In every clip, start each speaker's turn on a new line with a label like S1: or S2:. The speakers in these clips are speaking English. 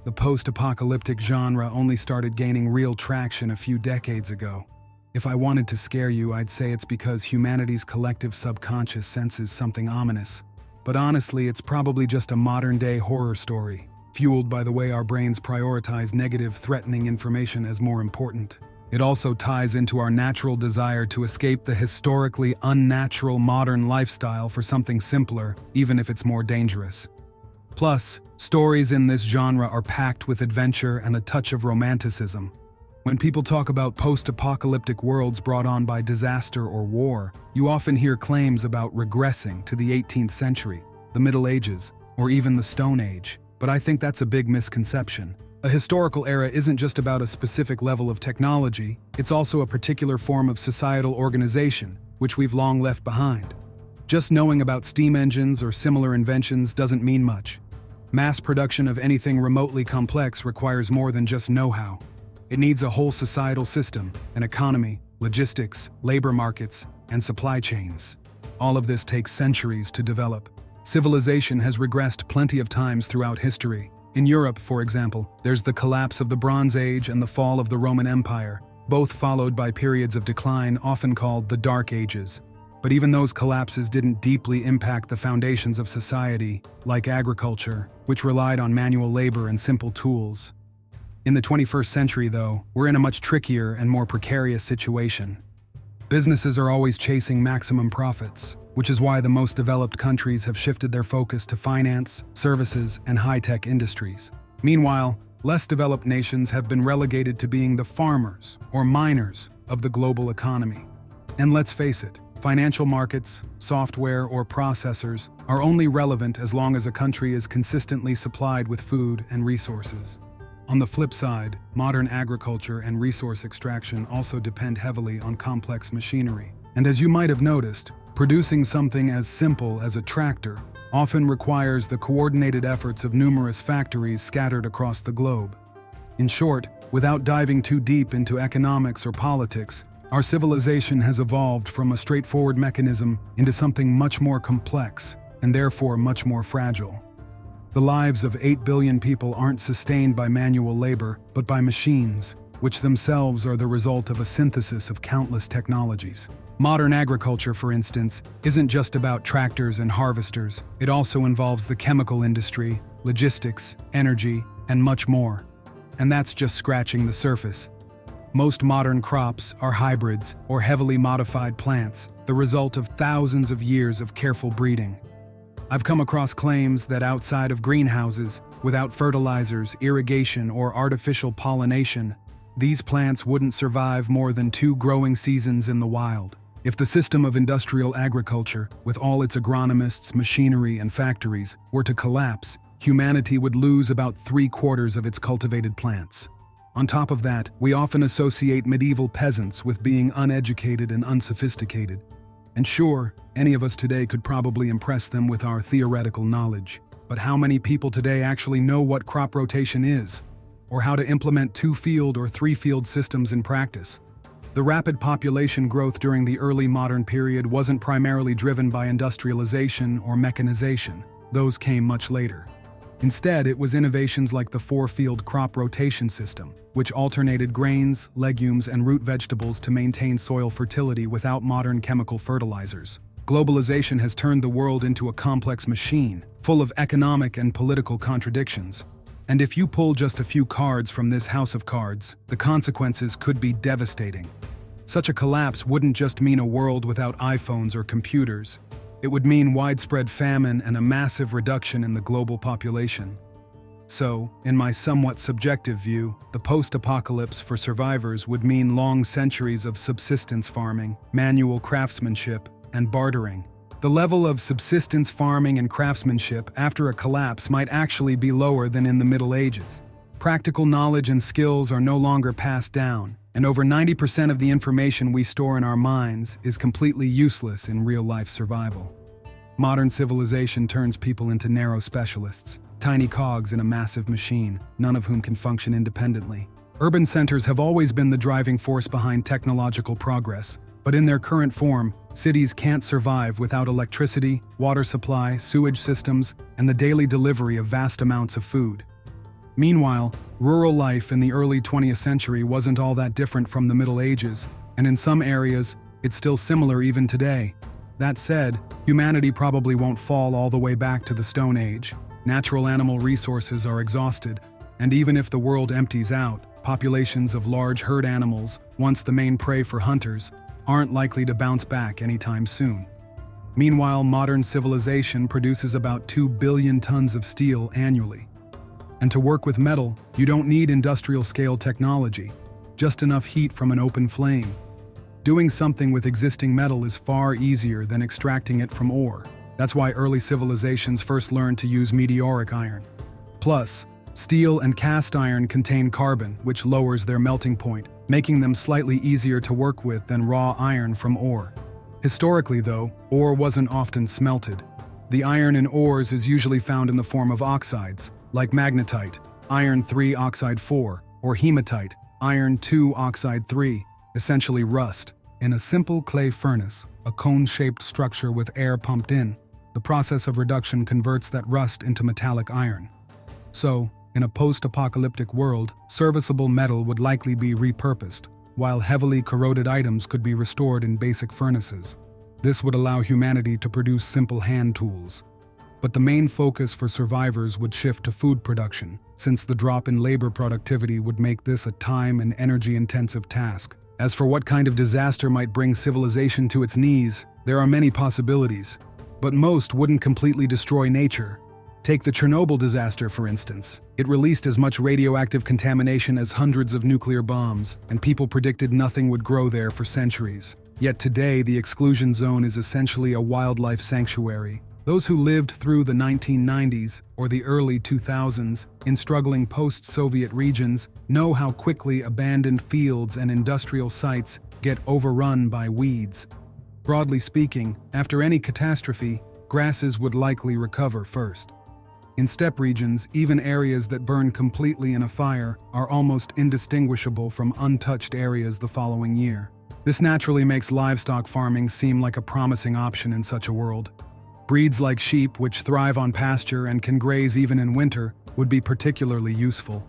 S1: The post-apocalyptic genre only started gaining real traction a few decades ago. If I wanted to scare you, I'd say it's because humanity's collective subconscious senses something ominous. But honestly, it's probably just a modern-day horror story, fueled by the way our brains prioritize negative, threatening information as more important. It also ties into our natural desire to escape the historically unnatural modern lifestyle for something simpler, even if it's more dangerous. Plus, stories in this genre are packed with adventure and a touch of romanticism. When people talk about post-apocalyptic worlds brought on by disaster or war, you often hear claims about regressing to the 18th century, the Middle Ages, or even the Stone Age. But I think that's a big misconception. A historical era isn't just about a specific level of technology, it's also a particular form of societal organization, which we've long left behind. Just knowing about steam engines or similar inventions doesn't mean much. Mass production of anything remotely complex requires more than just know-how. It needs a whole societal system, an economy, logistics, labor markets, and supply chains. All of this takes centuries to develop. Civilization has regressed plenty of times throughout history. In Europe, for example, there's the collapse of the Bronze Age and the fall of the Roman Empire, both followed by periods of decline often called the Dark Ages. But even those collapses didn't deeply impact the foundations of society, like agriculture, which relied on manual labor and simple tools. In the 21st century, though, we're in a much trickier and more precarious situation. Businesses are always chasing maximum profits, which is why the most developed countries have shifted their focus to finance, services, and high-tech industries. Meanwhile, less developed nations have been relegated to being the farmers or miners of the global economy. And let's face it, financial markets, software, or processors are only relevant as long as a country is consistently supplied with food and resources. On the flip side, modern agriculture and resource extraction also depend heavily on complex machinery. And as you might have noticed, producing something as simple as a tractor often requires the coordinated efforts of numerous factories scattered across the globe. In short, without diving too deep into economics or politics, our civilization has evolved from a straightforward mechanism into something much more complex, and therefore much more fragile. The lives of 8 billion people aren't sustained by manual labor, but by machines, which themselves are the result of a synthesis of countless technologies. Modern agriculture, for instance, isn't just about tractors and harvesters. It also involves the chemical industry, logistics, energy, and much more. And that's just scratching the surface. Most modern crops are hybrids or heavily modified plants, the result of thousands of years of careful breeding. I've come across claims that outside of greenhouses, without fertilizers, irrigation, or artificial pollination, these plants wouldn't survive more than 2 growing seasons in the wild. If the system of industrial agriculture, with all its agronomists, machinery, and factories, were to collapse, humanity would lose about 3/4 of its cultivated plants. On top of that, we often associate medieval peasants with being uneducated and unsophisticated. And sure, any of us today could probably impress them with our theoretical knowledge. But how many people today actually know what crop rotation is, or how to implement 2-field or 3-field systems in practice? The rapid population growth during the early modern period wasn't primarily driven by industrialization or mechanization. Those came much later. Instead, it was innovations like the 4-field crop rotation system, which alternated grains, legumes, and root vegetables to maintain soil fertility without modern chemical fertilizers. Globalization has turned the world into a complex machine, full of economic and political contradictions. And if you pull just a few cards from this house of cards, the consequences could be devastating. Such a collapse wouldn't just mean a world without iPhones or computers. It would mean widespread famine and a massive reduction in the global population. So, in my somewhat subjective view, the post-apocalypse for survivors would mean long centuries of subsistence farming, manual craftsmanship, and bartering. The level of subsistence farming and craftsmanship after a collapse might actually be lower than in the Middle Ages. Practical knowledge and skills are no longer passed down, and over 90% of the information we store in our minds is completely useless in real-life survival. Modern civilization turns people into narrow specialists, tiny cogs in a massive machine, none of whom can function independently. Urban centers have always been the driving force behind technological progress, but in their current form, cities can't survive without electricity, water supply, sewage systems, and the daily delivery of vast amounts of food. Meanwhile, rural life in the early 20th century wasn't all that different from the Middle Ages, and in some areas, it's still similar even today. That said, humanity probably won't fall all the way back to the Stone Age. Natural animal resources are exhausted, and even if the world empties out, populations of large herd animals, once the main prey for hunters, aren't likely to bounce back anytime soon. Meanwhile, modern civilization produces about 2 billion tons of steel annually. And to work with metal, you don't need industrial-scale technology, just enough heat from an open flame. Doing something with existing metal is far easier than extracting it from ore. That's why early civilizations first learned to use meteoric iron. Plus, steel and cast iron contain carbon, which lowers their melting point, making them slightly easier to work with than raw iron from ore. Historically, though, ore wasn't often smelted. The iron in ores is usually found in the form of oxides, like magnetite, iron 3 oxide 4, or hematite, iron 2 oxide 3, essentially rust. In a simple clay furnace, a cone-shaped structure with air pumped in, the process of reduction converts that rust into metallic iron. So, in a post-apocalyptic world, serviceable metal would likely be repurposed, while heavily corroded items could be restored in basic furnaces. This would allow humanity to produce simple hand tools. But the main focus for survivors would shift to food production, since the drop in labor productivity would make this a time and energy-intensive task. As for what kind of disaster might bring civilization to its knees, there are many possibilities. But most wouldn't completely destroy nature. Take the Chernobyl disaster, for instance. It released as much radioactive contamination as hundreds of nuclear bombs, and people predicted nothing would grow there for centuries. Yet today, the exclusion zone is essentially a wildlife sanctuary. Those who lived through the 1990s or the early 2000s in struggling post-Soviet regions know how quickly abandoned fields and industrial sites get overrun by weeds. Broadly speaking, after any catastrophe, grasses would likely recover first. In steppe regions, even areas that burn completely in a fire are almost indistinguishable from untouched areas the following year. This naturally makes livestock farming seem like a promising option in such a world. Breeds like sheep, which thrive on pasture and can graze even in winter, would be particularly useful.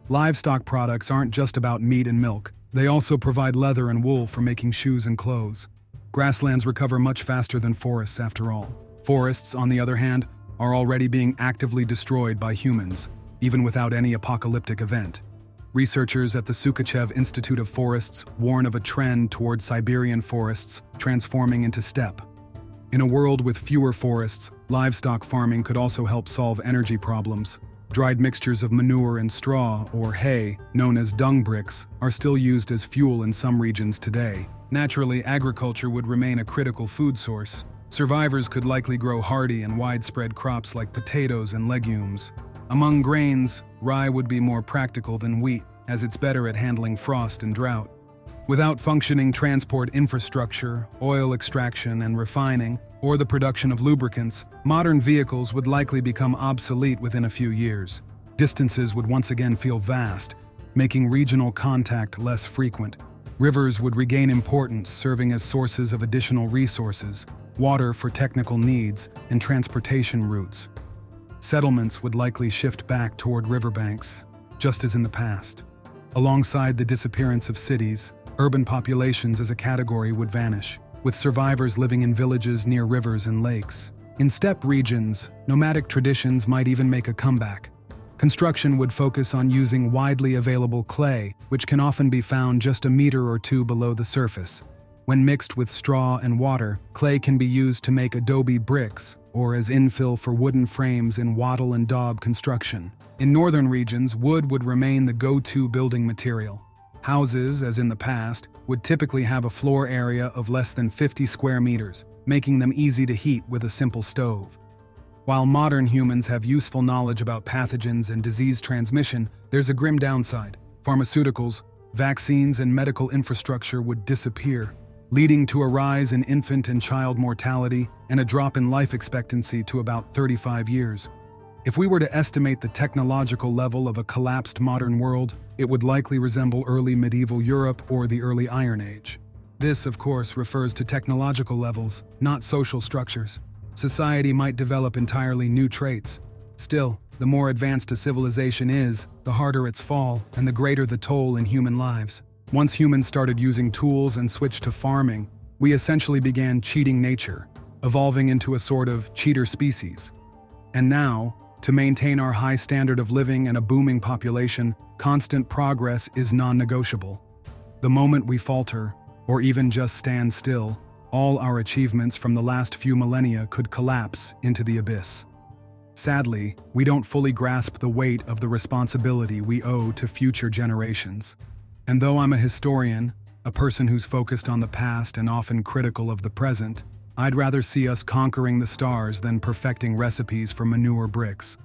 S1: Livestock products aren't just about meat and milk. They also provide leather and wool for making shoes and clothes. Grasslands recover much faster than forests, after all. Forests, on the other hand, are already being actively destroyed by humans, even without any apocalyptic event. Researchers at the Sukachev Institute of Forests warn of a trend toward Siberian forests transforming into steppe. In a world with fewer forests, livestock farming could also help solve energy problems. Dried mixtures of manure and straw, or hay, known as dung bricks, are still used as fuel in some regions today. Naturally, agriculture would remain a critical food source. Survivors could likely grow hardy and widespread crops like potatoes and legumes. Among grains, rye would be more practical than wheat, as it's better at handling frost and drought. Without functioning transport infrastructure, oil extraction and refining, or the production of lubricants, modern vehicles would likely become obsolete within a few years. Distances would once again feel vast, making regional contact less frequent. Rivers would regain importance, serving as sources of additional resources, water for technical needs, and transportation routes. Settlements would likely shift back toward riverbanks, just as in the past. Alongside the disappearance of cities, urban populations as a category would vanish, with survivors living in villages near rivers and lakes. In steppe regions, nomadic traditions might even make a comeback. Construction would focus on using widely available clay, which can often be found just a meter or two below the surface. When mixed with straw and water, clay can be used to make adobe bricks, or as infill for wooden frames in wattle and daub construction. In northern regions, wood would remain the go-to building material. Houses, as in the past, would typically have a floor area of less than 50 square meters, making them easy to heat with a simple stove. While modern humans have useful knowledge about pathogens and disease transmission, there's a grim downside. Pharmaceuticals, vaccines, and medical infrastructure would disappear, leading to a rise in infant and child mortality and a drop in life expectancy to about 35 years. If we were to estimate the technological level of a collapsed modern world, it would likely resemble early medieval Europe or the early Iron Age. This, of course, refers to technological levels, not social structures. Society might develop entirely new traits. Still, The more advanced a civilization is, the harder its fall and the greater the toll in human lives. Once humans started using tools and switched to farming, we essentially began cheating nature, evolving into a sort of cheater species. And now, to maintain our high standard of living and a booming population, constant progress is non-negotiable. The moment we falter, or even just stand still, all our achievements from the last few millennia could collapse into the abyss. Sadly, we don't fully grasp the weight of the responsibility we owe to future generations. And though I'm a historian, a person who's focused on the past and often critical of the present, I'd rather see us conquering the stars than perfecting recipes for manure bricks.